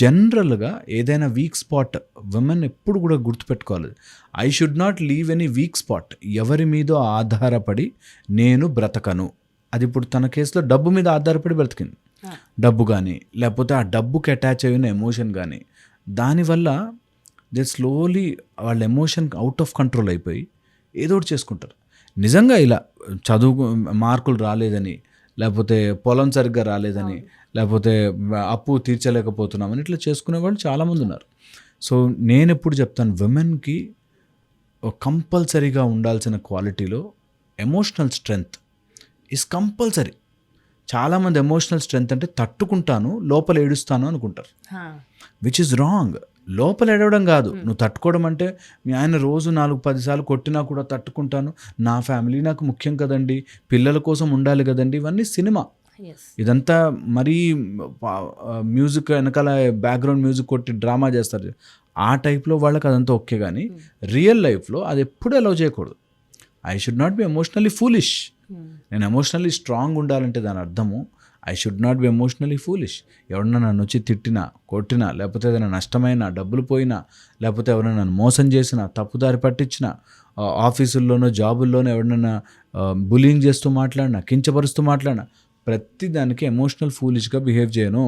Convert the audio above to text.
జనరల్గా ఏదైనా week spot women ఎప్పుడు కూడా గుర్తుపెట్టుకోవాలి. I should not leave any week spot. ఎవరి మీదో ఆధారపడి నేను బ్రతకను. అది ఇప్పుడు తన కేసులో డబ్బు మీద ఆధారపడి బ్రతికింది. డబ్బు కానీ లేకపోతే ఆ డబ్బుకి అటాచ్ అయిన ఎమోషన్ కానీ, దానివల్ల దే స్లోలీ వాళ్ళ ఎమోషన్ అవుట్ ఆఫ్ కంట్రోల్ అయిపోయి ఏదో ఒకటి చేసుకుంటారు. నిజంగా ఇలా చదువు మార్కులు రాలేదని, లేకపోతే పొలం సరిగ్గా రాలేదని, లేకపోతే అప్పు తీర్చలేకపోతున్నామని ఇట్లా చేసుకునే వాళ్ళు చాలామంది ఉన్నారు. సో నేను ఎప్పుడు చెప్తాను, విమెన్కి కంపల్సరీగా ఉండాల్సిన క్వాలిటీలో ఎమోషనల్ స్ట్రెంగ్త్ ఈజ్ కంపల్సరీ. చాలామంది ఎమోషనల్ స్ట్రెంగ్త్ అంటే తట్టుకుంటాను లోపల ఏడుస్తాను అనుకుంటారు, విచ్ ఇస్ రాంగ్. లోపల ఏడవడం కాదు, నువ్వు తట్టుకోవడం అంటే మీ ఆయన రోజు 4-10 సార్లు కొట్టినా కూడా తట్టుకుంటాను, నా ఫ్యామిలీ నాకు ముఖ్యం కదండి, పిల్లల కోసం ఉండాలి కదండి, ఇవన్నీ సినిమా. ఇదంతా మరీ మ్యూజిక్ వెనకాల బ్యాక్గ్రౌండ్ మ్యూజిక్ కొట్టి డ్రామా చేస్తారు, ఆ టైప్లో వాళ్ళకి అదంతా ఓకే. కానీ రియల్ లైఫ్లో అది ఎప్పుడు అలౌ చేయకూడదు. I should not be emotionally foolish. నేను ఎమోషనలీ స్ట్రాంగ్ ఉండాలంటే దాని అర్థము I should not be emotionally foolish. ఎవరన్నా నన్ను వచ్చి తిట్టినా, కొట్టినా, లేకపోతే ఏదైనా నష్టమైనా, డబ్బులు పోయినా, లేకపోతే ఎవరైనా నన్ను మోసం చేసినా, తప్పుదారి పట్టించినా, ఆఫీసుల్లోనో జాబుల్లోనో ఎవరినైనా బులింగ్ చేస్తూ మాట్లాడినా, కించపరుస్తూ మాట్లాడినా, ప్రతి దానికి ఎమోషనల్ ఫూలిష్గా బిహేవ్ చేయను.